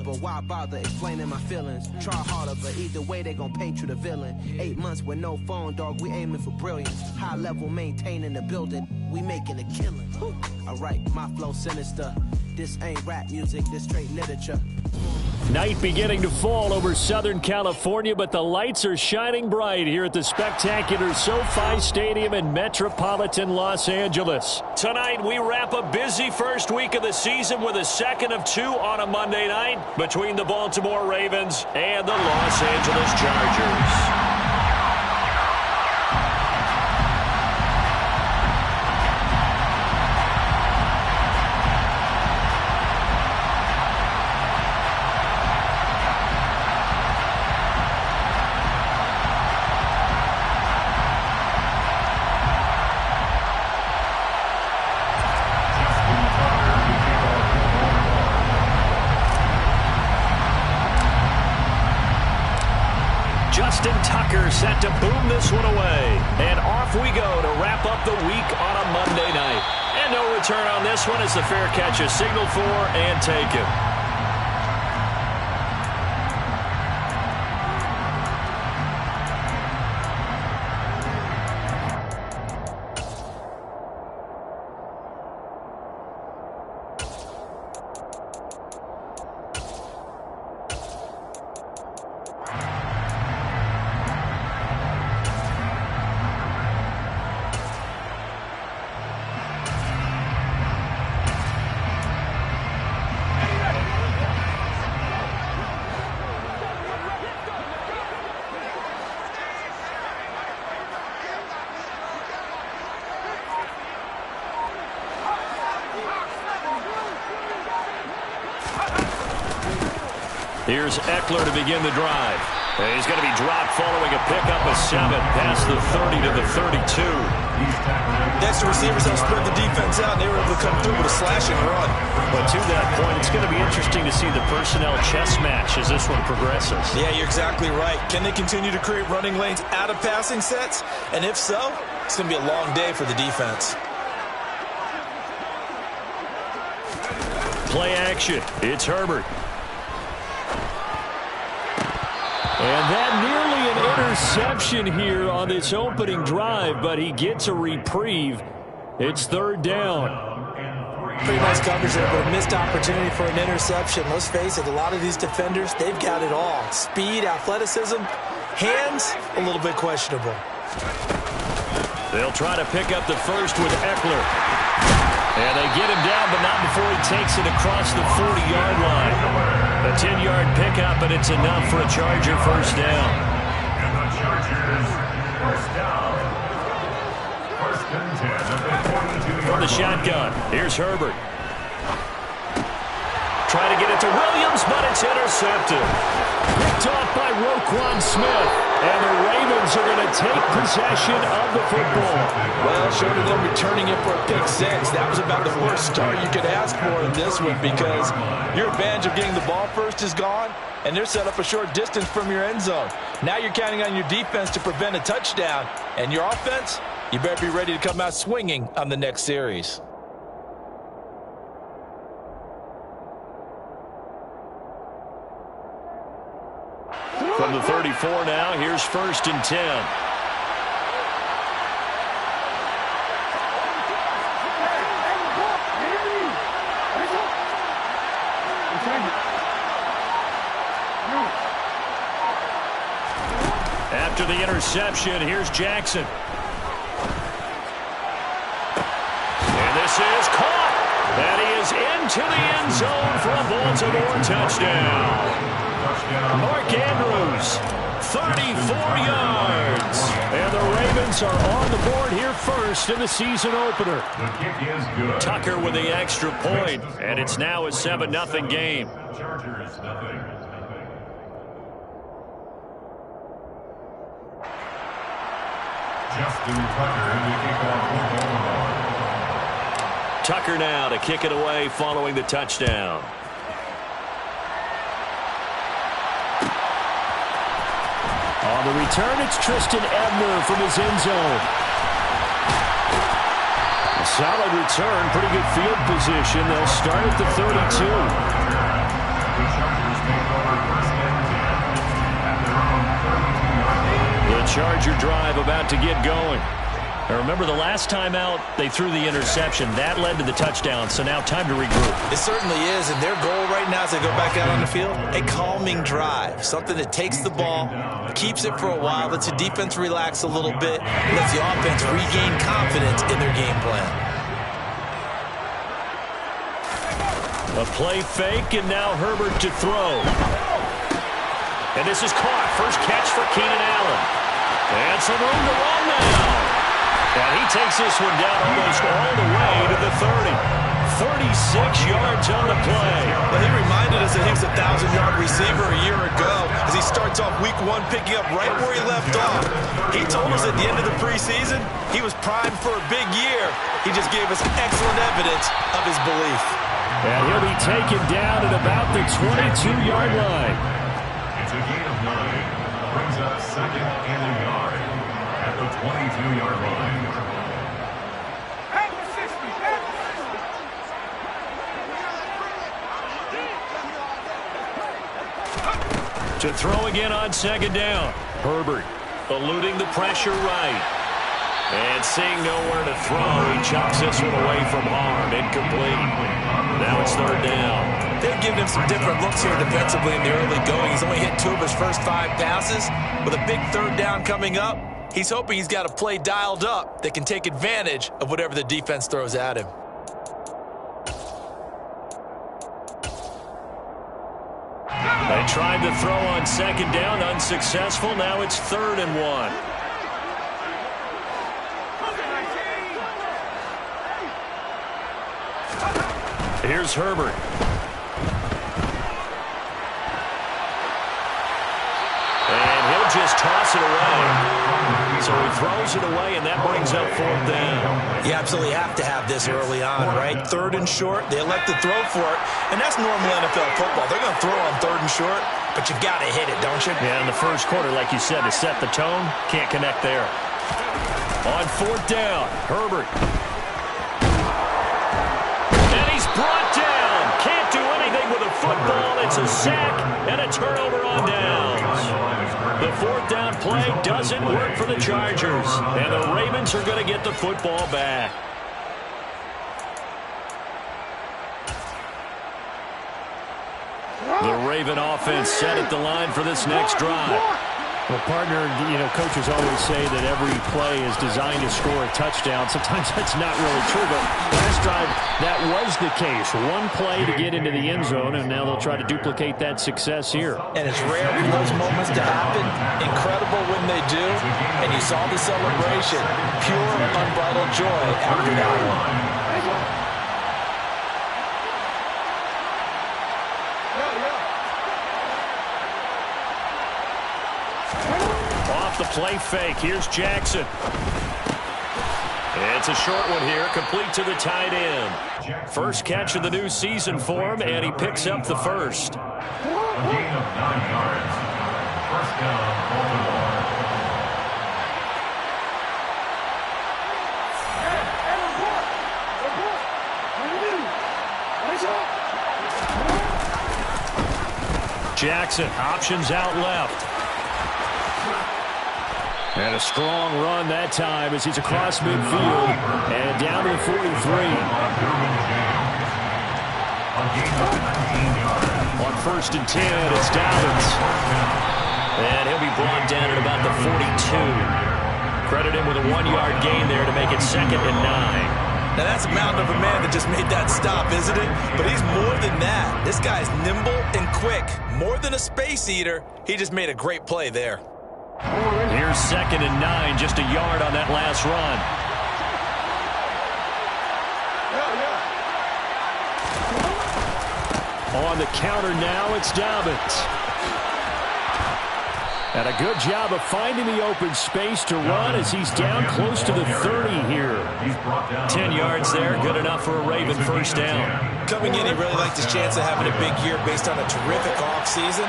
but why bother explaining my feelings? Try harder, but either way they gon' paint you the villain. 8 months with no phone, dog, we aiming for brilliance. High level maintaining the building, we making a killing. I write my flow sinister. This ain't rap music, this straight literature. Night beginning to fall over Southern California, but the lights are shining bright here at the spectacular SoFi Stadium in metropolitan Los Angeles. Tonight, we wrap a busy first week of the season with a second of 2 on a Monday night between the Baltimore Ravens and the Los Angeles Chargers. Justin Tucker set to boom this one away. And off we go to wrap up the week on a Monday night. And no return on this one as the fair catch is signaled for and taken. Here's Eckler to begin the drive. He's going to be dropped following a pickup of 7 past the 30 to the 32. Next, the receivers helped spread the defense out, and they were able to come through with a slashing run. But to that point, it's going to be interesting to see the personnel chess match as this one progresses. Yeah, you're exactly right. Can they continue to create running lanes out of passing sets? And if so, it's going to be a long day for the defense. Play action. It's Herbert. And that nearly an interception here on this opening drive, but he gets a reprieve. It's 3rd down. Pretty nice coverage there, but a missed opportunity for an interception. Let's face it, a lot of these defenders, they've got it all. Speed, athleticism, hands, a little bit questionable. They'll try to pick up the first with Eckler. And they get him down, but not before he takes it across the 40-yard line. A 10-yard pickup, and it's enough for a Charger first down. And the Chargers first down. First and 10 of the 42-yard line. From the shotgun, here's Herbert. Trying to get it to Williams, but it's intercepted. Picked off by Roquan Smith. And the Ravens are going to take possession of the football. Well, short of them returning it for a pick 6, that was about the worst start you could ask for in this one, because your advantage of getting the ball first is gone, and they're set up a short distance from your end zone. Now you're counting on your defense to prevent a touchdown, and your offense, you better be ready to come out swinging on the next series. From the 34 now, here's 1st and 10. After the interception, here's Jackson. And this is caught. And he is into the end zone for a Baltimore touchdown. Mark Andrews, 34 yards. And the Ravens are on the board here first in the season opener. The kick is good. Tucker with the extra point, and it's now a 7-0 game. Chargers nothing. Justin Tucker in the kickoff. Tucker now to kick it away following the touchdown. On the return, it's Tristan Ebner from his end zone. A solid return, pretty good field position. They'll start at the 32. Charger drive about to get going. Now remember, the last time out, they threw the interception. That led to the touchdown, so now time to regroup. It certainly is, and their goal right now as they go back out on the field, a calming drive, something that takes the ball, keeps it for a while, lets the defense relax a little bit, lets the offense regain confidence in their game plan. A play fake, and now Herbert to throw. And this is caught. First catch for Keenan Allen. And some room to run now. And he takes this one down almost all the way to the 30. 36 yards on the play. Well, he reminded us that he was a 1,000-yard receiver a year ago as he starts off week 1 picking up right where he left off. He told us at the end of the preseason he was primed for a big year. He just gave us excellent evidence of his belief. And he'll be taken down at about the 22-yard line. It's a gain of 9. Brings up second and a yard at the 22-yard line. To throw again on second down. Herbert eluding the pressure right. And seeing nowhere to throw, he chucks this one away from harm. Incomplete. Now it's third down. They've given him some different looks here defensively in the early going. He's only hit 2 of his first 5 passes. With a big third down coming up, he's hoping he's got a play dialed up that can take advantage of whatever the defense throws at him. They tried to throw on second down, unsuccessful. Now it's 3rd and 1. Here's Herbert. And he'll just toss it away. So he throws it away, and that brings up 4th down. You absolutely have to have this early on, right? 3rd and short, they elect to throw for it, and that's normal NFL football. They're going to throw on 3rd and short, but you got to hit it, don't you? Yeah, in the first quarter, like you said, to set the tone, can't connect there. On 4th down, Herbert. And he's brought down. Can't do anything with a football. It's a sack and a turnover on downs. The 4th down play doesn't work for the Chargers, and the Ravens are going to get the football back. The Raven offense set at the line for this next drive. Well, partner, coaches always say that every play is designed to score a touchdown. Sometimes that's not really true, but last drive, that was the case. One play to get into the end zone, and now they'll try to duplicate that success here. And it's rare for those moments to happen. Incredible when they do. And you saw the celebration. Pure, unbridled joy after that one. Off the play fake. Here's Jackson. It's a short one here, complete to the tight end. First catch of the new season for him, and he picks up the first. A gain of 9 yards. First down, Baltimore. Jackson options out left. And a strong run that time as he's across midfield and down to the 43. On 1st and 10, it's Dobbins. And he'll be brought down at about the 42. Credit him with a 1-yard gain there to make it 2nd and 9. Now that's a mountain of a man that just made that stop, isn't it? But he's more than that. This guy's nimble and quick. More than a space eater, he just made a great play there. Here's 2nd and 9, just a yard on that last run. On the counter now, it's Dobbins. And a good job of finding the open space to run as he's down close to the 30 here. 10 yards there, good enough for a Raven first down. Coming in, he really liked his chance of having a big year based on a terrific offseason.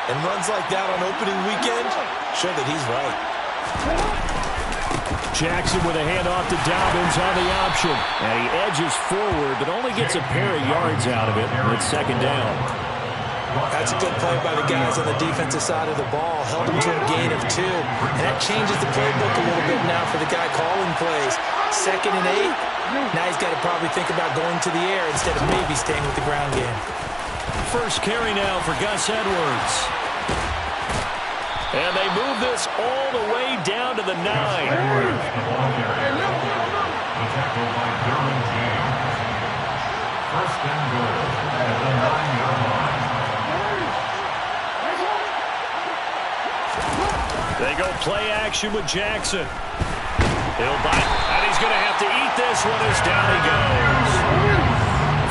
And runs like that on opening weekend show that he's right. Jackson with a handoff to Dobbins on the option. And he edges forward, but only gets a pair of yards out of it. It's 2nd down. That's a good play by the guys on the defensive side of the ball. Held them to a gain of 2. And that changes the playbook a little bit now for the guy calling plays. 2nd and 8. Now he's got to probably think about going to the air instead of maybe staying with the ground game. First carry now for Gus Edwards. And they move this all the way down to the 9. First and goal at the 9-yard line. They go play action with Jackson. He'll bite, and he's going to have to eat this one as down he goes.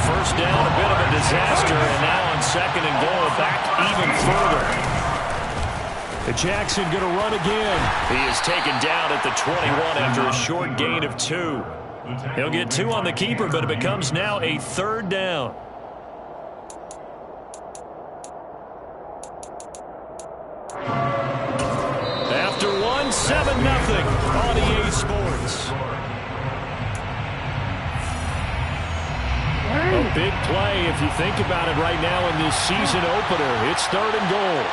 First down, a bit of a disaster, and now on 2nd and goal, back even further. Jackson going to run again. He is taken down at the 21 after a short gain of 2. He'll get 2 on the keeper, but it becomes now a 3rd down. After 1, 7-0 on EA Sports. A big play if you think about it right now in this season opener. It's 3rd and goal.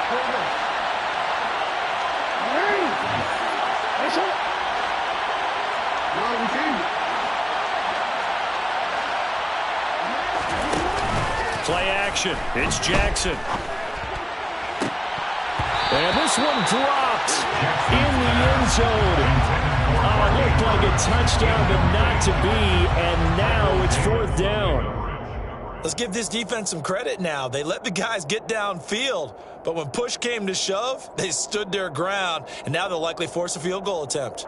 Play action. It's Jackson. And this one dropped in the end zone. Oh, it looked like a touchdown, but not to be. And now it's 4th down. Let's give this defense some credit now. They let the guys get downfield. But when push came to shove, they stood their ground. And now they'll likely force a field goal attempt.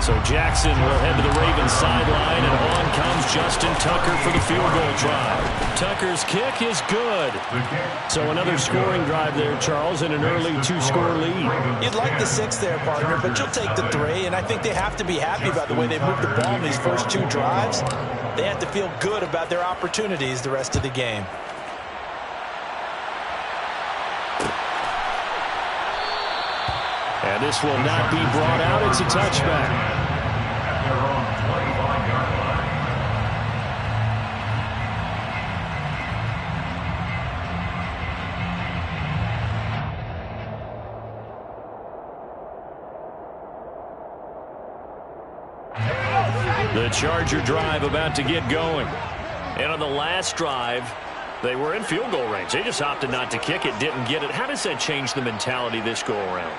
So Jackson will head to the Ravens sideline, and on comes Justin Tucker for the field goal drive. Tucker's kick is good. So another scoring drive there, Charles, and an early 2-score lead. You'd like the 6 there, partner, but you'll take the 3, and I think they have to be happy about the way they moved the ball in these first 2 drives. They have to feel good about their opportunities the rest of the game. And this will not be brought out. It's a touchback. At their own 25-yard line. The Charger drive about to get going. And on the last drive, they were in field goal range. They just opted not to kick it, didn't get it. How does that change the mentality this go-around?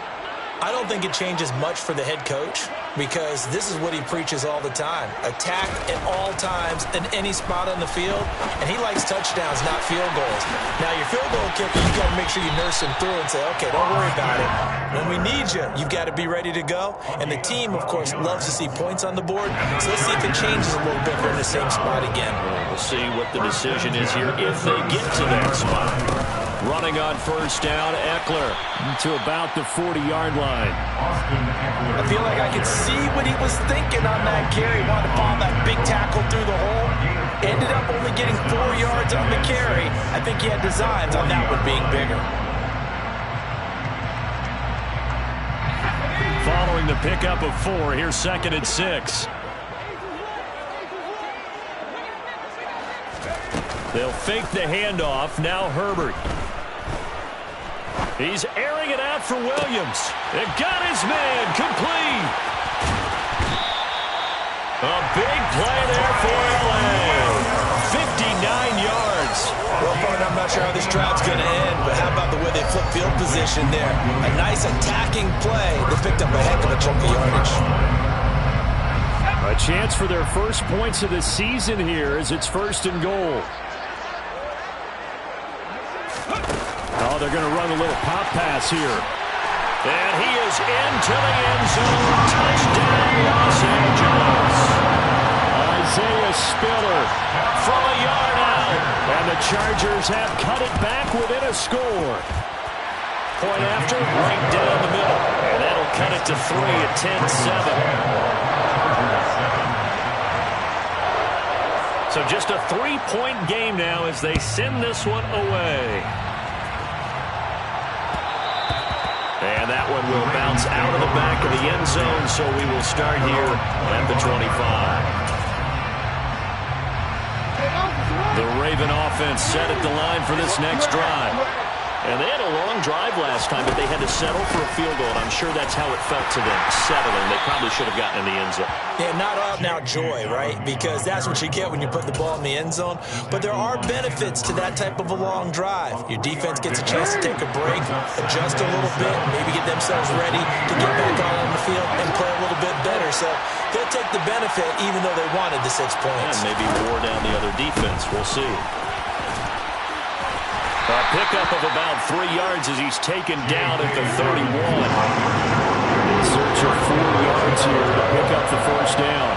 I don't think it changes much for the head coach because this is what he preaches all the time. Attack at all times in any spot on the field, and he likes touchdowns, not field goals. Now, your field goal kicker, you've got to make sure you nurse him through and say, okay, don't worry about it. When we need you, you've got to be ready to go. And the team, of course, loves to see points on the board. So let's see if it changes a little bit if they're in the same spot again. We'll see what the decision is here if they get to that spot. Running on first down, Eckler to about the 40-yard line. I feel like I could see what he was thinking on that carry. Wanted to follow that big tackle through the hole. Ended up only getting 4 yards on the carry. I think he had designs on that one being bigger. Following the pickup of 4, here's 2nd and 6. They'll fake the handoff. Now Herbert. He's airing it out for Williams. It got his man complete. A big play there for L.A. 59 yards. Well, partner, I'm not sure how this drive's going to end, but how about the way they flip field position there? A nice attacking play. They picked up a heck of a chunk of yardage. A chance for their first points of the season here as it's 1st and goal. Oh, they're going to run a little pop pass here. And he is into the end zone. Touchdown, Los Angeles. Isaiah Spiller from a yard out. And the Chargers have cut it back within a score. Point after, right down the middle. And that'll cut it to 3 at 10-7. So just a 3-point game now as they send this one away. And that one will bounce out of the back of the end zone, so we will start here at the 25. The Raven offense set at the line for this next drive. And they had a long drive last time, but they had to settle for a field goal, and I'm sure that's how it felt to them, settling. They probably should have gotten in the end zone. Yeah, not out-and-out joy, right? Because that's what you get when you put the ball in the end zone. But there are benefits to that type of a long drive. Your defense gets a chance to take a break, adjust a little bit, maybe get themselves ready to get back out on the field and play a little bit better. So they'll take the benefit even though they wanted the 6 points. And maybe wore down the other defense. We'll see. A pickup of about 3 yards as he's taken down at the 31. In search of 4 yards here to pick up the first down.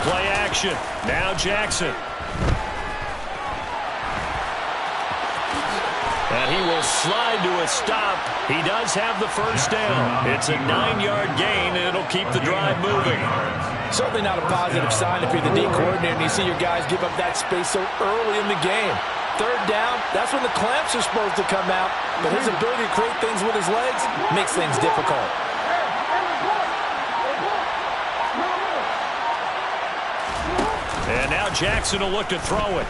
Play action. Now Jackson. And he will slide to a stop. He does have the first down. It's a 9-yard gain, and it'll keep the drive moving. Certainly not a positive sign if you're the D coordinator and you see your guys give up that space so early in the game. Third down, that's when the clamps are supposed to come out. But his ability to create things with his legs makes things difficult. And now Jackson will look to throw it.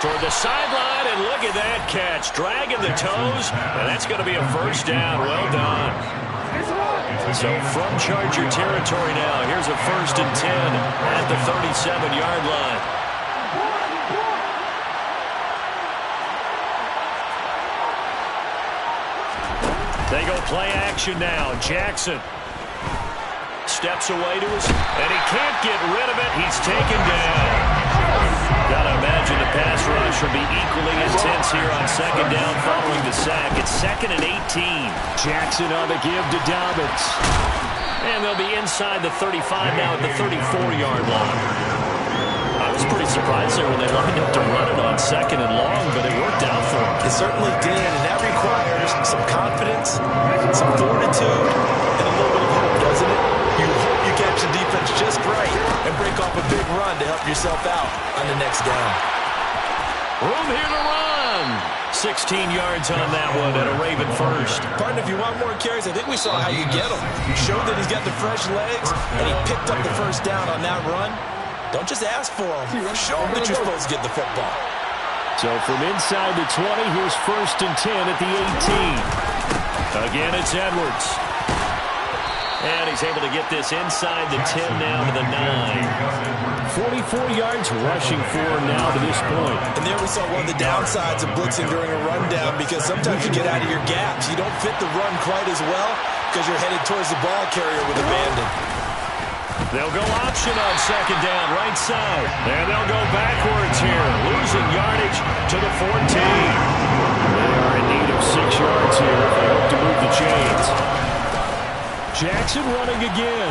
Toward the sideline, and look at that catch. Dragging the toes, and that's going to be a first down. Well done. So from Charger territory now, here's a 1st and 10 at the 37-yard line. They go play action now. Jackson steps away to his, and he can't get rid of it. He's taken down. Got to imagine the pass rush will be equally intense here on 2nd down following the sack. It's 2nd and 18. Jackson on the give to Dobbins. And they'll be inside the 35 now at the 34-yard line. I was pretty surprised there when they lined up to run it on 2nd and long, but it worked out for them. It certainly did, and that requires some confidence, some fortitude, and a little bit of hope, doesn't it? You hope you catch the defense just right and break off a big run to help yourself out on the next down. Room here to run. 16 yards on that one and a Raven first. Partner, if you want more carries, I think we saw how you get him. You showed that he's got the fresh legs, and he picked up the first down on that run. Don't just ask for him. Show him that you're supposed to get the football. So from inside the 20, here's 1st and 10 at the 18. Again, it's Edwards. And he's able to get this inside the 10 now to the 9. 44 yards rushing for him now to this point. And there we saw one of the downsides of blitzing during a rundown, because sometimes you get out of your gaps. You don't fit the run quite as well because you're headed towards the ball carrier with abandon. They'll go option on 2nd down, right side. And they'll go backwards here, losing yardage to the 14. They are in need of 6 yards here if they hope to move the chains. Jackson running again.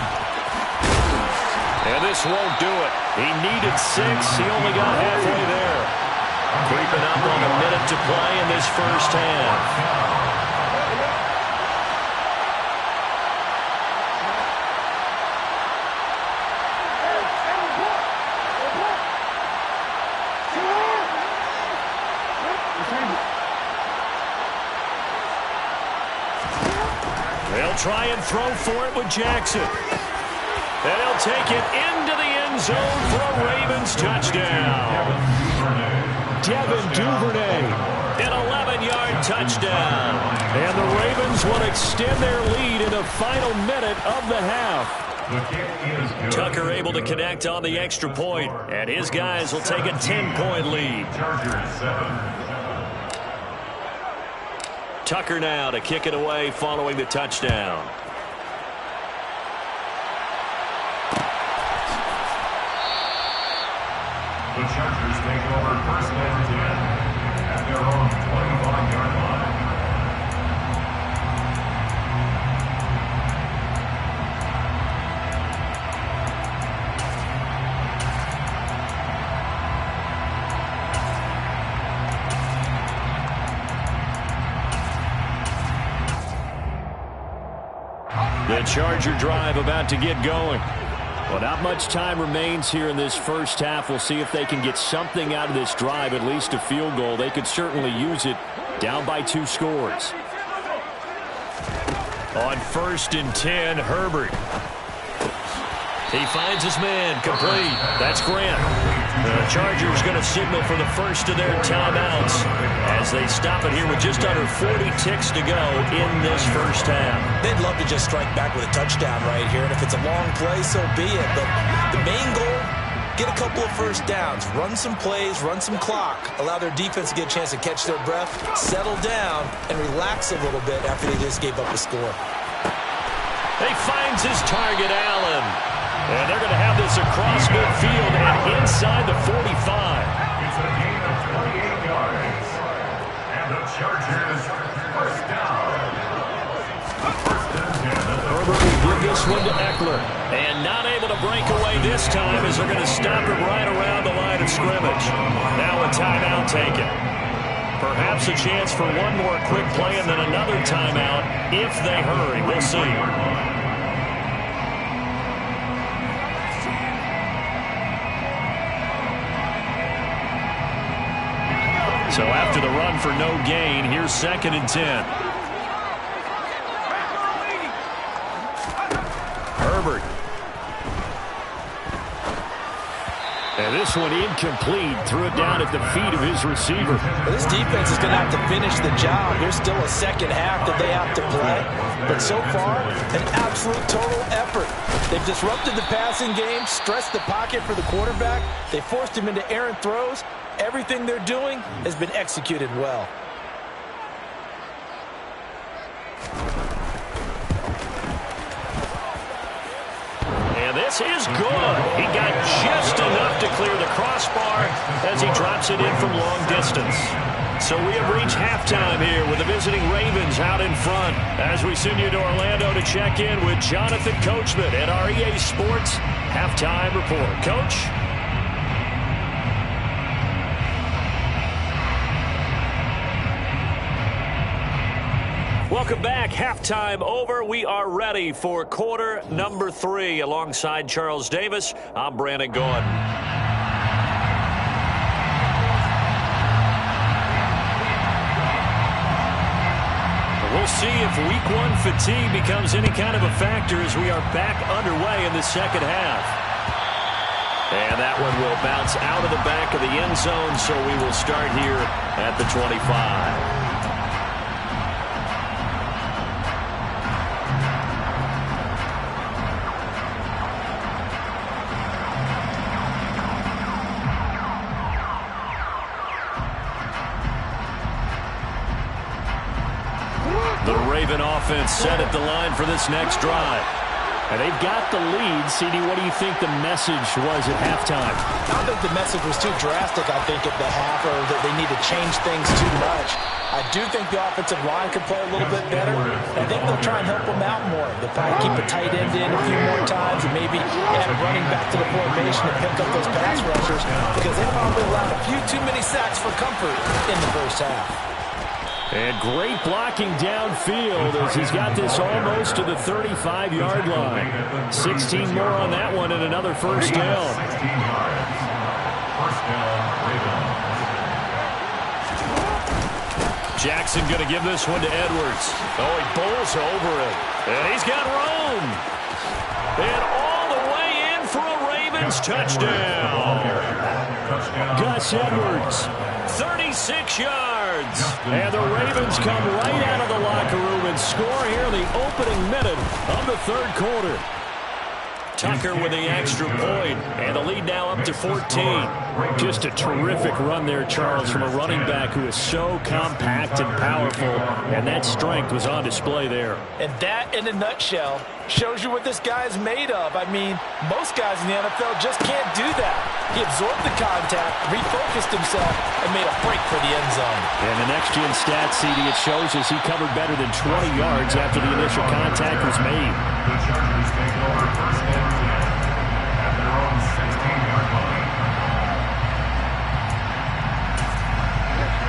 And this won't do it. He needed 6. He only got halfway there. Creeping up on a minute to play in this first half. They'll try and throw for it with Jackson. And he'll take it into the end zone for a Ravens touchdown. Devin Duvernay, an 11-yard touchdown. And the Ravens will extend their lead in the final minute of the half. Tucker able to connect on the extra point, and his guys will take a 10-point lead. Tucker now to kick it away following the touchdown. The Chargers take over 1st and 10 at their own 25-yard line. The Charger drive about to get going. Well, not much time remains here in this first half. We'll see if they can get something out of this drive, at least a field goal. They could certainly use it, down by 2 scores. On 1st and 10, Herbert. He finds his man, complete. That's Grant. The Chargers going to signal for the first of their timeouts as they stop it here with just under 40 ticks to go in this first half. They'd love to just strike back with a touchdown right here, and if it's a long play, so be it. But the main goal, get a couple of first downs, run some plays, run some clock, allow their defense to get a chance to catch their breath, settle down, and relax a little bit after they just gave up a score. He finds his target, Allen. And they're going to have this across midfield and inside the 45. It's a gain of 28 yards. And the Chargers first down. First and 10. Herbert will give this one to Eckler. And not able to break away this time as they're going to stop him right around the line of scrimmage. Now a timeout taken. Perhaps a chance for one more quick play and then another timeout if they hurry. We'll see. So after the run for no gain, here's 2nd and 10. Herbert. And this one incomplete. Threw it down at the feet of his receiver. Well, this defense is going to have to finish the job. There's still a second half that they have to play. But so far, an absolute total effort. They've disrupted the passing game, stressed the pocket for the quarterback. They forced him into errant throws. Everything they're doing has been executed well. And this is good. He got just enough to clear the crossbar as he drops it in from long distance. So we have reached halftime here with the visiting Ravens out in front as we send you to Orlando to check in with Jonathan Coachman at our EA Sports Halftime Report. Coach? Welcome back. Halftime over. We are ready for quarter number 3. Alongside Charles Davis, I'm Brandon Gaudin. We'll see if week 1 fatigue becomes any kind of a factor as we are back underway in the second half. And that one will bounce out of the back of the end zone, so we will start here at the 25. The Raven offense set at the line for this next drive. And they've got the lead. CD, what do you think the message was at halftime? I don't think the message was too drastic, I think, at the half, or that they need to change things too much. I do think the offensive line could play a little bit better. I think they'll try and help them out more. They'll probably keep a tight end in a few more times and maybe add a running back to the formation and pick up those pass rushers because they probably allowed a few too many sacks for comfort in the first half. And great blocking downfield as he's got this almost to the 35-yard line. 16 more on that one and another first down. 16 yards. First down, Ravens. Jackson going to give this one to Edwards. Oh, he bowls over it. And he's got room. And all the way in for a Ravens touchdown. Gus Edwards, 36 yards. And the Ravens come right out of the locker room and score here in the opening minute of the third quarter. Tucker with the extra point, and the lead now up to 14. Just a terrific run there, Charles, from a running back who is so compact and powerful, and that strength was on display there. And that, in a nutshell, shows you what this guy is made of. I mean, most guys in the NFL just can't do that. He absorbed the contact, refocused himself, and made a break for the end zone. And the next-gen stat, CD, it shows us he covered better than 20 yards after the initial contact was made. The Chargers take over first and 10 at their own 16-yard line.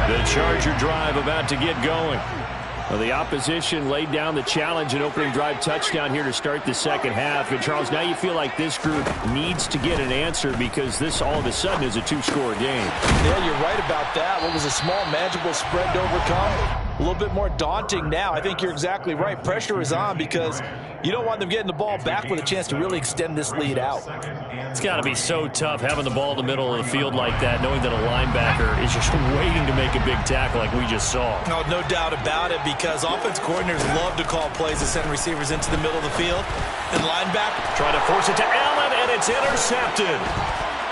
The Charger drive about to get going. Well, the opposition laid down the challenge and opening drive touchdown here to start the second half. And, Charles, now you feel like this group needs to get an answer because this all of a sudden is a two-score game. Yeah, you're right about that. What was a small, manageable spread to overcome? A little bit more daunting now. I think you're exactly right. Pressure is on because you don't want them getting the ball back with a chance to really extend this lead out. It's got to be so tough having the ball in the middle of the field like that, knowing that a linebacker is just waiting to make a big tackle like we just saw. No doubt about it, because offense coordinators love to call plays to send receivers into the middle of the field. And linebacker trying to force it to Allen, and it's intercepted.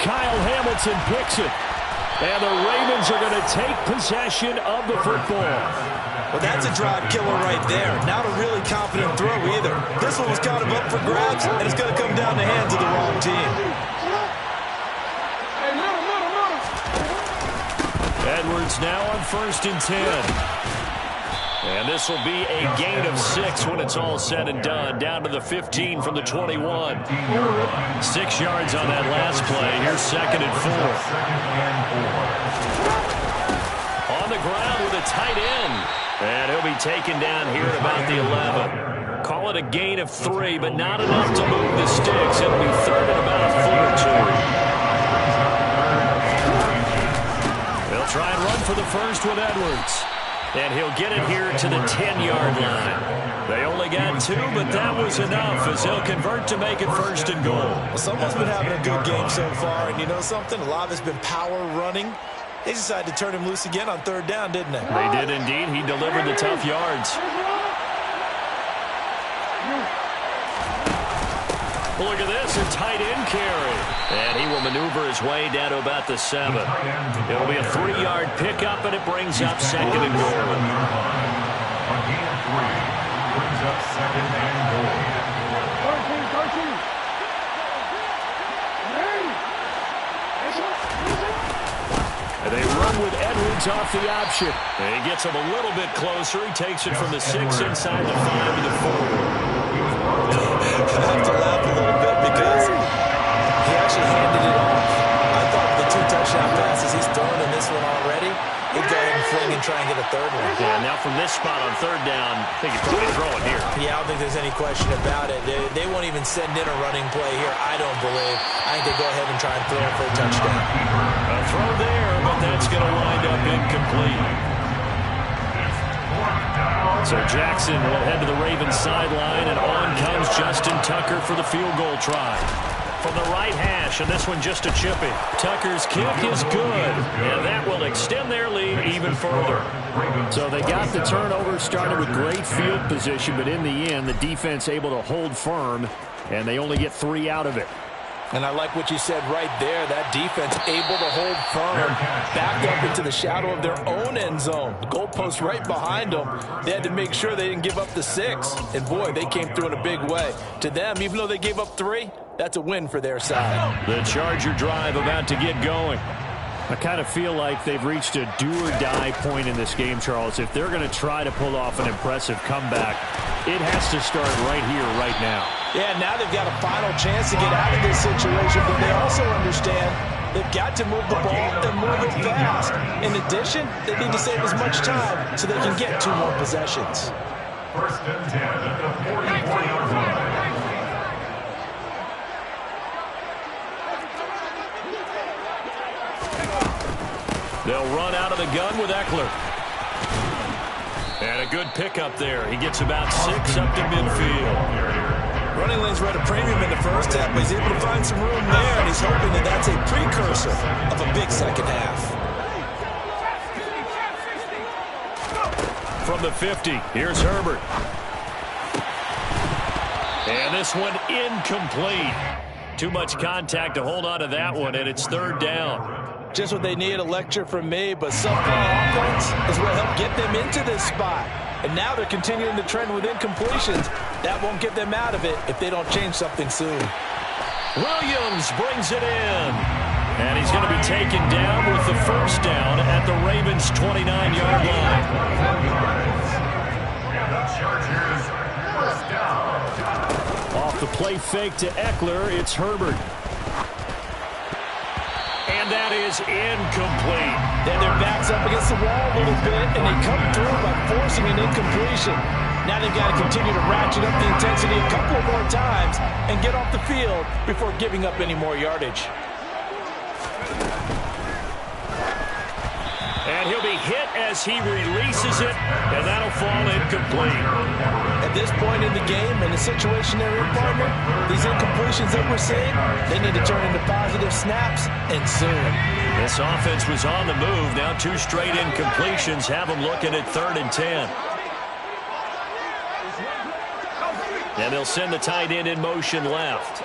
Kyle Hamilton picks it. And the Ravens are going to take possession of the football. Well, that's a drive killer right there. Not a really confident throw either. This one was kind of up for grabs, and it's going to come down the hands of the wrong team. Edwards now on 1st and 10. And this will be a gain of 6 when it's all said and done. Down to the 15 from the 21. 6 yards on that last play. Here's 2nd and 4. On the ground with a tight end. And he'll be taken down here at about the 11. Call it a gain of 3, but not enough to move the sticks. It'll be 3rd and about a foot or 2. They'll try and run for the first with Edwards. And he'll get it here to the 10-yard line. They only got 2, but that was enough as they'll convert to make it 1st and goal. Well, someone's been having a good game so far, and you know something? A lot of it's been power running. They decided to turn him loose again on 3rd down, didn't they? They did indeed. He delivered the tough yards. Look at this, a tight end carry. And he will maneuver his way down to about the 7. It'll be a 3-yard pickup, and it brings up 2nd and goal. A gain of 3 brings up 2nd and goal. And they run with Edwards off the option. And he gets him a little bit closer. He takes it from the 6 inside the 5 to the 4. I have to laugh a little bit because he actually handed it off. I thought the 2 touchdown passes he's thrown in this one already, he'd go ahead and fling and try and get a 3rd one. Yeah, now from this spot on 3rd down, I think he's probably throwing here. Yeah, I don't think there's any question about it. They won't even send in a running play here, I don't believe. I think they go ahead and try and throw it for a touchdown. A throw there, but that's going to wind up incomplete. So Jackson will head to the Ravens sideline, and on comes Justin Tucker for the field goal try. From the right hash, and this one just a chip in. Tucker's kick is good, and that will extend their lead even further. So they got the turnover, started with great field position, but in the end, the defense able to hold firm, and they only get 3 out of it. And I like what you said right there. That defense able to hold firm, backed up into the shadow of their own end zone. The goalpost right behind them. They had to make sure they didn't give up the 6. And, boy, they came through in a big way. To them, even though they gave up 3, that's a win for their side. The Charger drive about to get going. I kind of feel like they've reached a do-or-die point in this game, Charles. If they're going to try to pull off an impressive comeback, it has to start right here, right now. Yeah, now they've got a final chance to get out of this situation, but they also understand they've got to move the ball and move it fast. In addition, they need to save as much time so they can get 2 more possessions. 1st and 10 at the 44-yard line. They'll run out of the gun with Eckler. And a good pickup there. He gets about 6 up to midfield. Running lanes were at a premium in the first half, but he's able to find some room there, and he's hoping that that's a precursor of a big second half. From the 50, here's Herbert. And this one incomplete. Too much contact to hold on to that one, and it's 3rd down. Just what they need, a lecture from me, but something offense is what helped get them into this spot. And now they're continuing the trend with incompletions. That won't get them out of it if they don't change something soon. Williams brings it in. And he's going to be taken down with the 1st down at the Ravens' 29-yard line. And the Chargers, 1st down. Off the play fake to Eckler, it's Herbert. And that that is incomplete. They had their backs up against the wall a little bit, and they come through by forcing an incompletion. Now they've got to continue to ratchet up the intensity a couple of more times and get off the field before giving up any more yardage. And he'll be hit as he releases it, and that'll fall incomplete. At this point in the game, in the situation they're in, partner, these incompletions that we're seeing, they need to turn into positive snaps, and soon. This offense was on the move. Now 2 straight incompletions have them looking at 3rd and 10. And they'll send the tight end in motion left.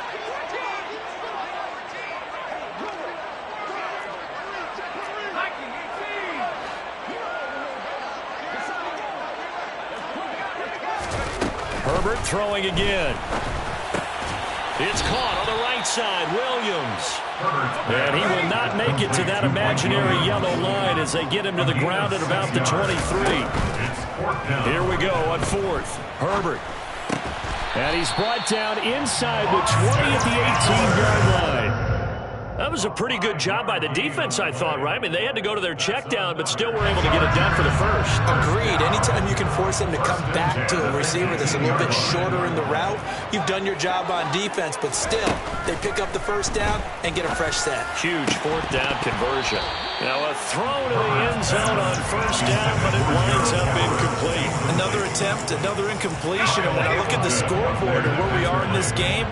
Herbert throwing again. It's caught on the right side. Williams. And he will not make it to that imaginary yellow line as they get him to the ground at about the 23. Here we go on 4th. Herbert. And he's brought down inside the 20 at the 18-yard line. That was a pretty good job by the defense, I thought, right? I mean, they had to go to their check down, but still were able to get it done for the first. Agreed. Anytime you can force them to come back to a receiver that's a little bit shorter in the route, you've done your job on defense, but still, they pick up the first down and get a fresh set. Huge 4th down conversion. Now a throw to the end zone on 1st down, but it winds up incomplete. Another attempt, another incompletion, and when I look at the scoreboard and where we are in this game,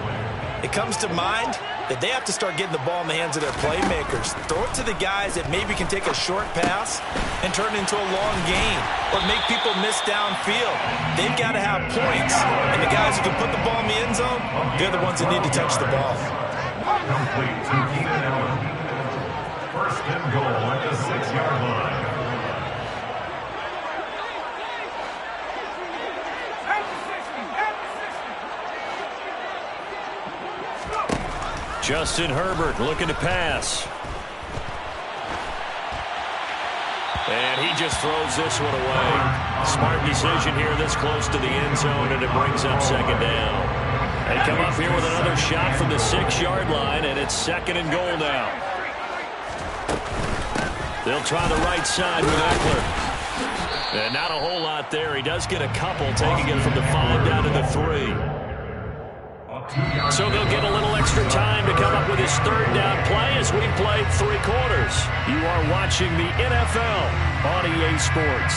it comes to mind that they have to start getting the ball in the hands of their playmakers. Throw it to the guys that maybe can take a short pass and turn it into a long gain or make people miss downfield. They've got to have points, and the guys who can put the ball in the end zone, they're the ones that need to touch the ball. Complete to Keenan Allen. 1st and goal at the 6-yard line. Justin Herbert looking to pass. And he just throws this one away. Smart decision here this close to the end zone, and it brings up 2nd down. They come up here with another shot from the 6-yard line, and it's 2nd and goal now. They'll try the right side with Eckler. And not a whole lot there. He does get a couple, taking it from the 5 down to the 3. So they'll get a little extra time to come up with his 3rd down play as we played 3 quarters. You are watching the NFL on EA Sports.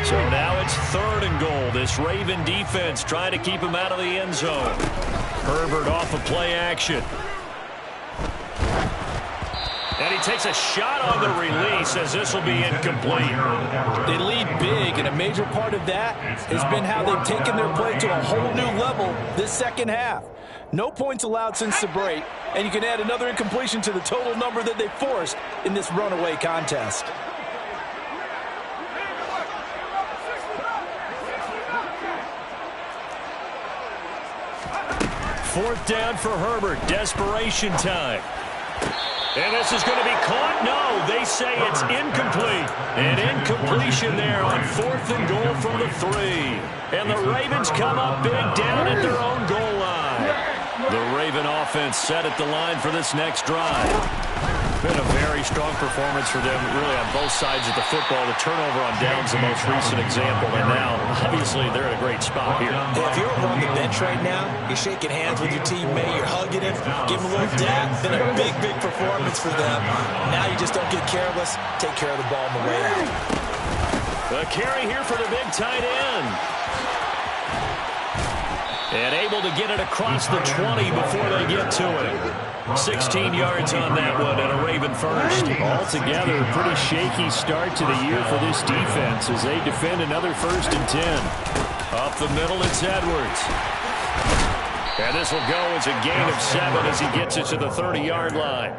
So now it's 3rd and goal. This Raven defense trying to keep him out of the end zone. Herbert off of play action. And he takes a shot on the release as this will be incomplete. They lead big, and a major part of that has been how they've taken their play to a whole new level this 2nd half. No points allowed since the break, and you can add another incompletion to the total number that they forced in this runaway contest. Fourth down for Herbert. Desperation time. And this is going to be caught. No, they say it's incomplete. An incompletion there on 4th and goal from the 3. And the Ravens come up big down at their own goal line. The Raven offense set at the line for this next drive. Been a very strong performance for them, really, on both sides of the football. The turnover on downs, the most recent example, and now, obviously, they're in a great spot here. If you're over on the bench right now, you're shaking hands with your teammate, you're hugging him, giving him a little dap. Been a big, big performance for them. Now you just don't get careless. Take care of the ball on the way out. A carry here for the big tight end. And able to get it across the 20 before they get to it. 16 yards on that one and a Raven first. Altogether, a pretty shaky start to the year for this defense as they defend another 1st and 10. Up the middle, it's Edwards. And this will go as a gain of 7 as he gets it to the 30-yard line.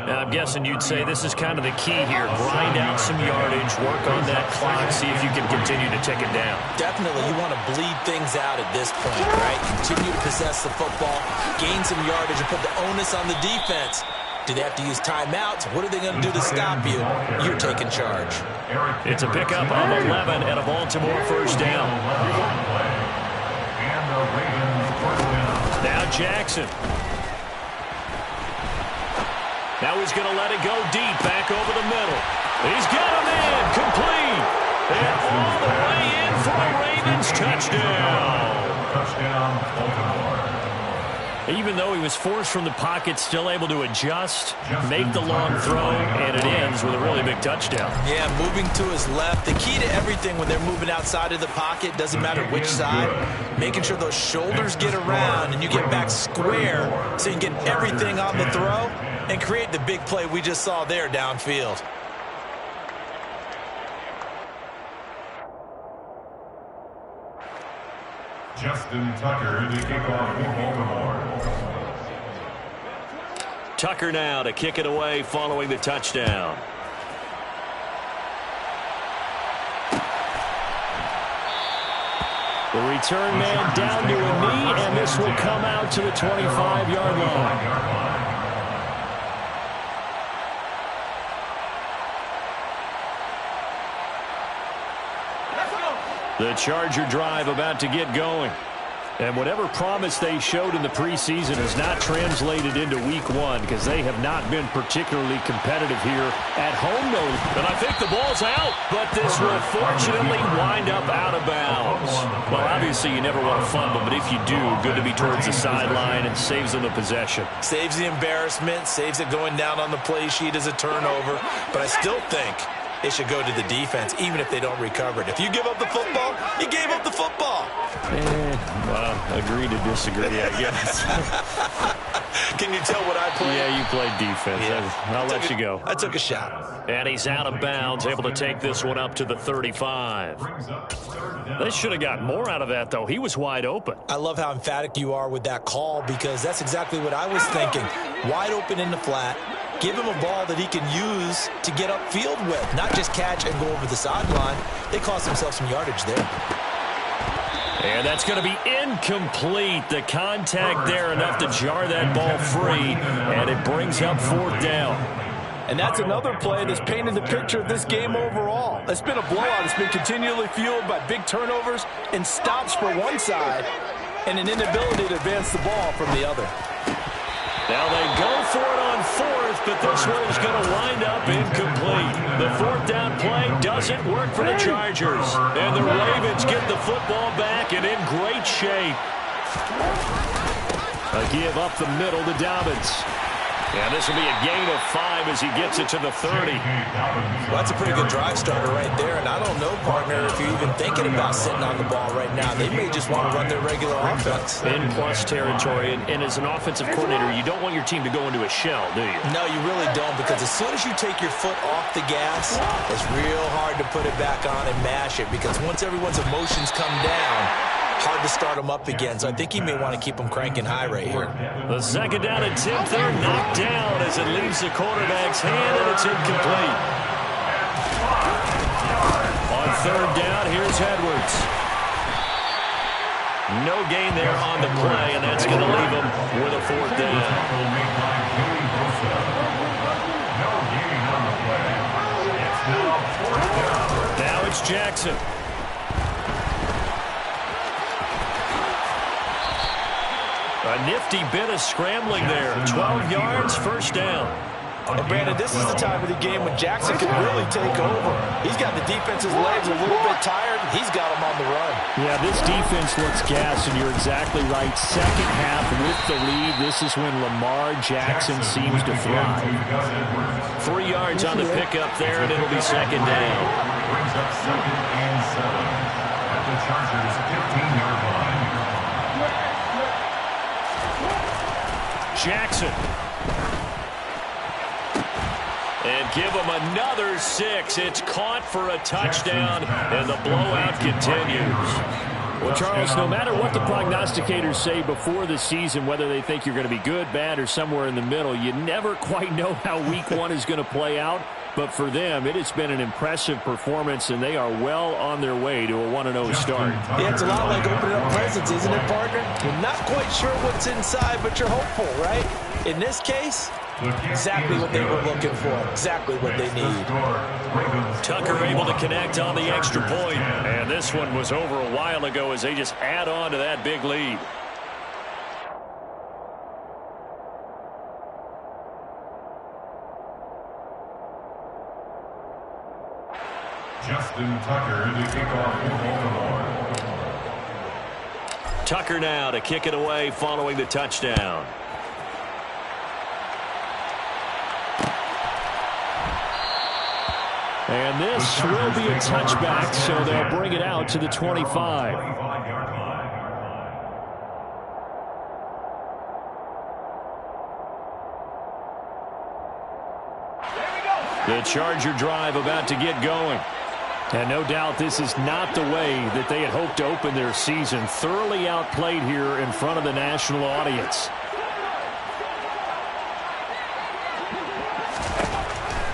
Now, I'm guessing you'd say this is kind of the key here. Grind out some yardage, work on that clock, see if you can continue to tick it down. Definitely, you want to bleed things out at this point, right? Continue to possess the football, gain some yardage, and put the onus on the defense Do they have to use timeouts? What are they going to do to stop you? You're taking charge. It's a pickup of 11 and a Baltimore first down. Now Jackson. Now he's going to let it go deep, back over the middle. He's got a man, complete. And all the way in for a Ravens touchdown. Touchdown, Baltimore. Even though he was forced from the pocket, still able to adjust, make the long throw, and it ends with a really big touchdown. Yeah, moving to his left. The key to everything when they're moving outside of the pocket, doesn't matter which side, making sure those shoulders get around and you get back square so you can get everything on the throw and create the big play we just saw there downfield. Justin Tucker to kick off for Baltimore. Tucker now to kick it away following the touchdown. The return man down to a knee, and this will come out to the 25-yard line. The Charger drive about to get going. And whatever promise they showed in the preseason has not translated into week one because they have not been particularly competitive here at home, though. And I think the ball's out, but this will fortunately wind up out of bounds. Well, obviously you never want to fumble, but if you do, good to be towards the sideline and saves them the possession. Saves the embarrassment, saves it going down on the play sheet as a turnover, but I still think it should go to the defense, even if they don't recover it. If you give up the football, you gave up the football. Well, agree to disagree, I guess. Can you tell what I played? Yeah, you played defense. Yeah. I'll let you go. I took a shot. And he's out of bounds, able to take this one up to the 35. They should have got more out of that, though. He was wide open. I love how emphatic you are with that call because that's exactly what I was thinking. Wide open in the flat. Give him a ball that he can use to get upfield with, not just catch and go over the sideline. They cost themselves some yardage there. And that's going to be incomplete. The contact there enough to jar that ball free, and it brings up fourth down. And that's another play that's painted the picture of this game overall. It's been a blowout. It's been continually fueled by big turnovers and stops for one side and an inability to advance the ball from the other. Now they go for it on fourth, but this one is going to wind up incomplete. The fourth down play doesn't work for the Chargers. And the Ravens get the football back and in great shape. A give up the middle to Dobbins. And this will be a gain of 5 as he gets it to the 30. Well, that's a pretty good drive starter right there. And I don't know, partner, if you're even thinking about sitting on the ball right now. They may just want to run their regular offense. In plus territory. And as an offensive coordinator, you don't want your team to go into a shell, do you? No, you really don't, because as soon as you take your foot off the gas, it's real hard to put it back on and mash it, because once everyone's emotions come down, hard to start them up again. So I think he may want to keep them cranking high right here. The second down and 10, they're knocked down as it leaves the quarterback's hand, and it's incomplete. On third down, here's Edwards. No gain there on the play, and that's going to leave him with a fourth down. Now it's Jackson. A nifty bit of scrambling there. 12 yards, first down. And Brandon, this is the time of the game when Jackson can really take over. He's got the defense's legs a little bit tired. He's got them on the run. Yeah, this defense looks gassed, and you're exactly right. Second half with the lead, this is when Lamar Jackson seems to thrive. 3 yards on the pickup there, and it'll be second down. Brings up 2nd and 7 at the Chargers' 15-yard line. Jackson. And give him another 6. It's caught for a touchdown, and the blowout continues. Well, Charles, no matter what the prognosticators say before the season, whether they think you're going to be good, bad, or somewhere in the middle, you never quite know how week one is going to play out. But for them, it has been an impressive performance, and they are well on their way to a 1-0 start. Yeah, it's a lot like opening up presents, isn't it, partner? You're not quite sure what's inside, but you're hopeful, right? In this case, Exactly what they were looking for. Exactly what they need. Tucker able to connect on the extra point. And this one was over a while ago as they just add on to that big lead. Justin Tucker to kick off for Baltimore. Tucker now to kick it away following the touchdown. And this will be a touchback, so they'll bring it out to the 25. The Charger drive about to get going. And no doubt this is not the way that they had hoped to open their season. Thoroughly outplayed here in front of the national audience.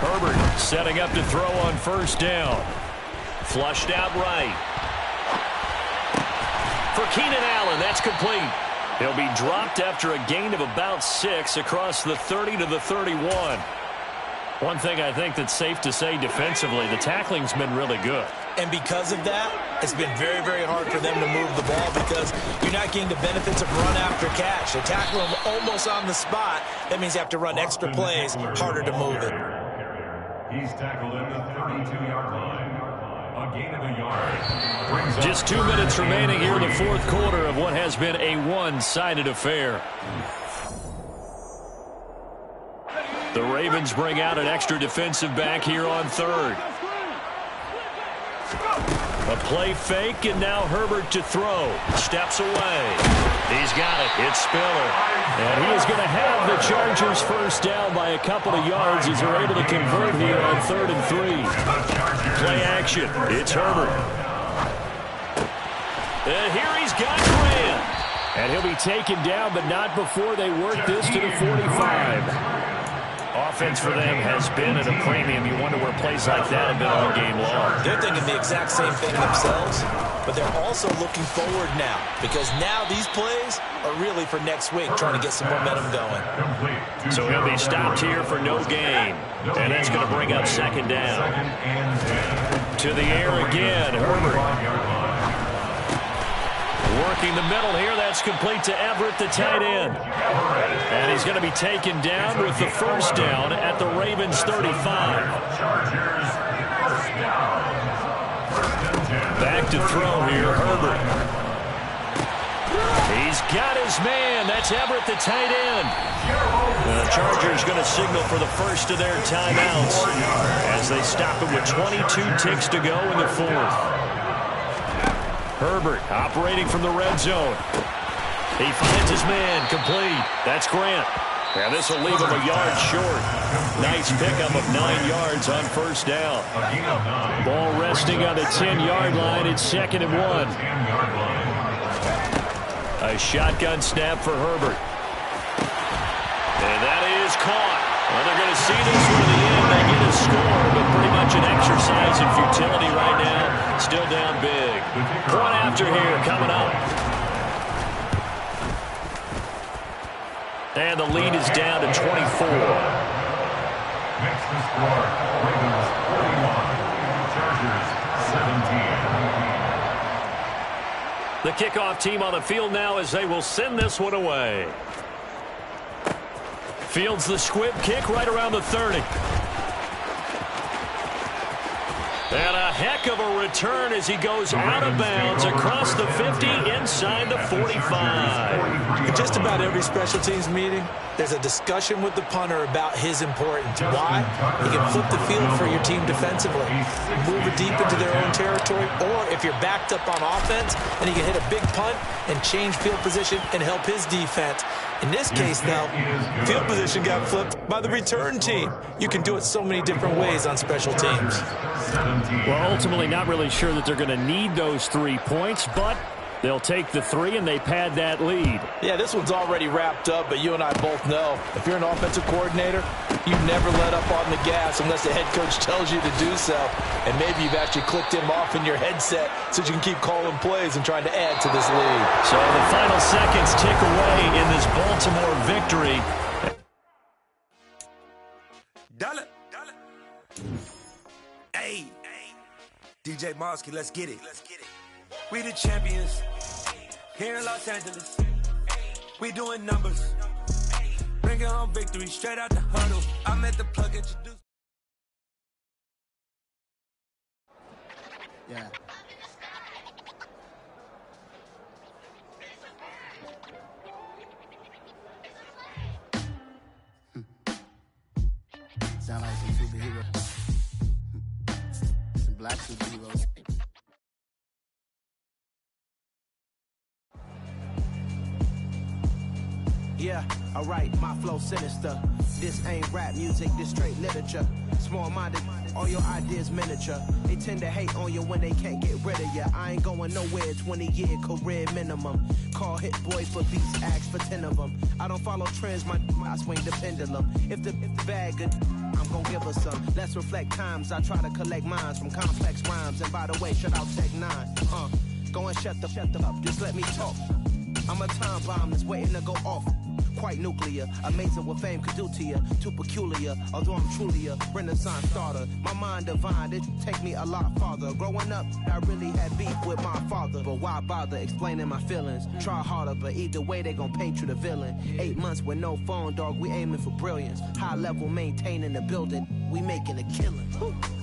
Herbert setting up to throw on first down. Flushed out right. For Keenan Allen, that's complete. He'll be dropped after a gain of about 6 across the 30 to the 31. One thing I think that's safe to say defensively, the tackling's been really good. And because of that, it's been very, very hard for them to move the ball because you're not getting the benefits of run after catch. They tackle them almost on the spot. That means you have to run extra plays, harder to move it. He's tackled at the 32-yard line. A gain of a yard. Just 2 minutes remaining here in the fourth quarter of what has been a one-sided affair. The Ravens bring out an extra defensive back here on third. A play fake, and now Herbert to throw. Steps away. He's got it. It's Spiller. And he is going to have the Chargers first down by a couple of yards as they're able to convert here on 3rd and 3. Play action. It's Herbert. And here he's got Grant. And he'll be taken down, but not before they work this to the 45. Offense for them has been at a premium. You wonder where plays like that have been all game long. They're thinking the exact same thing themselves, but they're also looking forward now because now these plays are really for next week, trying to get some momentum going. So he'll be stopped here for no gain, and that's going to bring up second down. To the air again, Herbert. Working the middle here, that's complete to Everett, the tight end. And he's going to be taken down with the first down at the Ravens 35. Back to throw here, Herbert. He's got his man. That's Everett, the tight end. The Chargers going to signal for the first of their timeouts as they stop it with 22 ticks to go in the fourth. Herbert operating from the red zone. He finds his man, complete. That's Grant. And this will leave him a yard short. Nice pickup of 9 yards on first down. Ball resting on the 10-yard line. It's 2nd and 1. A shotgun snap for Herbert. And that is caught. Well, they're going to see this one to the end. They get a score, but pretty much an exercise in futility right now. Still down big. Point after here coming up. And the lead is down to 24. Makes the score. Ravens 41. Chargers 17. The kickoff team on the field now as they will send this one away. Fields the squib kick right around the 30. And a heck of a return as he goes out of bounds across the 50 inside the 45. In just about every special teams meeting, there's a discussion with the punter about his importance. Why? He can flip the field for your team defensively, move it deep into their own territory, or if you're backed up on offense, and he can hit a big punt and change field position and help his defense. In this case, though, field position got flipped by the return team. You can do it so many different ways on special teams. Well, ultimately not really sure that they're going to need those 3 points, but they'll take the 3 and they pad that lead. Yeah, this one's already wrapped up, but you and I both know if you're an offensive coordinator, you never let up on the gas unless the head coach tells you to do so. And maybe you've actually clicked him off in your headset so you can keep calling plays and trying to add to this lead. So the final seconds tick away in this Baltimore victory. DJ Mosky, let's get it. We the champions here in Los Angeles. We doing numbers. Bringing home victory straight out the huddle. I'm at the plug introduced. Yeah. Sound like some superheroes. Some black superheroes. Yeah, alright, my flow sinister. This ain't rap music, this straight literature. Small-minded, all your ideas miniature. They tend to hate on you when they can't get rid of you. I ain't going nowhere, 20-year career minimum. Call Hit Boy for beats, ask for 10 of them. I don't follow trends, I swing the pendulum. If the bag good, I'm gon' give her some. Let's reflect times, I try to collect minds from complex rhymes. And by the way, shout out Tech 9. Go and shut the up, just let me talk. I'm a time bomb that's waiting to go off. Quite nuclear, amazing what fame could do to you. Too peculiar, although I'm truly a Renaissance starter. My mind divine, it take me a lot farther. Growing up, I really had beef with my father. But why bother explaining my feelings? Try harder, but either way they gon' paint you the villain. 8 months with no phone, dog, we aiming for brilliance. High level maintaining the building, we making a killing.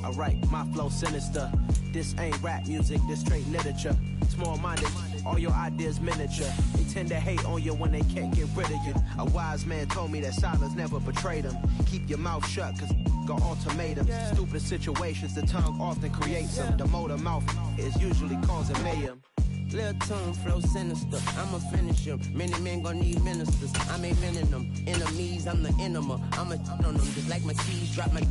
Alright, my flow sinister. This ain't rap music, this straight literature. Small-minded, all your ideas miniature. They tend to hate on you when they can't get rid of you. A wise man told me that silence never betrayed him. Keep your mouth shut, cause got ultimatums. Stupid situations, the tongue often creates them. The motor mouth is usually causing mayhem. Lil' tune, flow sinister, I'ma finish him. Many men gon' need ministers, I'm aiming them. Enemies, I'm the enema, I'ma on them. Just like my keys, drop my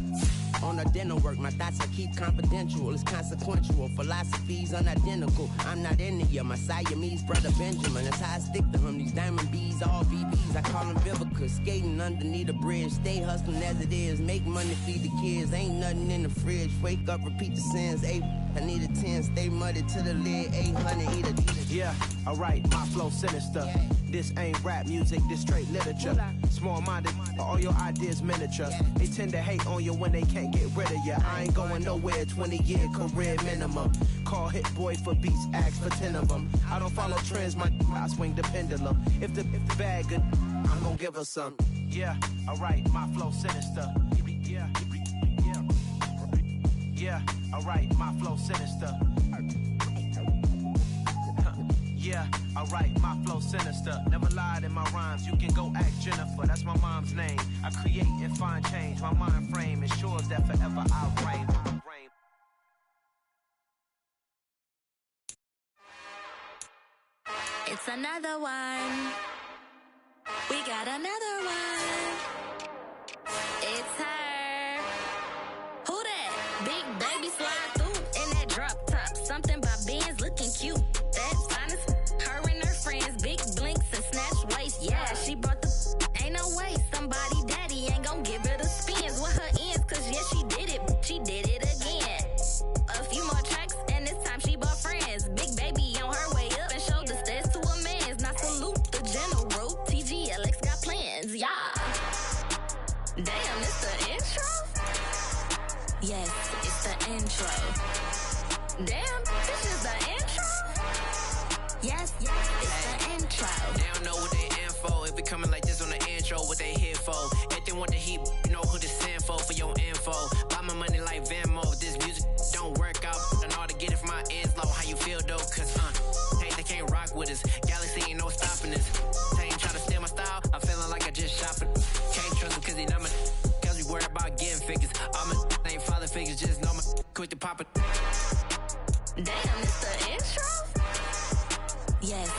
on a dinner work. My thoughts I keep confidential, it's consequential. Philosophies unidentical, I'm not into you. My Siamese brother Benjamin, that's how I stick to him. These diamond bees, all BBs, I call them Vivica. Skating underneath a bridge, stay hustling as it is. Make money, feed the kids, ain't nothing in the fridge. Wake up, repeat the sins, I need a 10, stay muddy to the lid, 800, eat a yeah, alright, my flow sinister. This ain't rap music, this straight literature. Small-minded, all your ideas miniature. They tend to hate on you when they can't get rid of you. I ain't going nowhere, 20-year career minimum. Call Hit Boy for beats, ask for 10 of them. I don't follow trends, I swing the pendulum. If the bag good, I'm gon' give her some. Yeah, alright, my flow sinister. Yeah, alright, my flow sinister. Yeah, alright, my flow sinister. Never lied in my rhymes, you can go ask Jennifer. That's my mom's name. I create and find change. My mind frame ensures that forever I'll reign. It's another one. We got another one. It's her. Who that? Big baby slide through in that drop top. Something by Benz looking cute. That's honest. Her and her friends, big blinks and snatch waist. Yeah, she brought the. Ain't no way somebody daddy ain't gon' give her the spins with her ends. Cause yeah, she did it. She did it again. A few more tracks and this time she bought friends. Big baby on her way up and showed the stairs to a man's. Now salute the general. TGLX got plans. Yeah. Damn, it's the intro? Yes, it's the intro. Damn, this is the intro? Yes, it's the intro. They don't know what they in for. If we coming like this on the intro, what they here for? If they want the heat, you know who to send for your info. Buy my money like Venmo. This music don't work out. I know how to get it from my ends low. How you feel though? Cause hey, they can't rock with us. Galaxy ain't no stopping this. They ain't trying to steal my style. I'm feeling like I just shopping. Can't trust them cause they not my. Cause we worried about getting figures. All my ain't father figures. Just know my quick to pop it. Damn, it's the intro? Yes.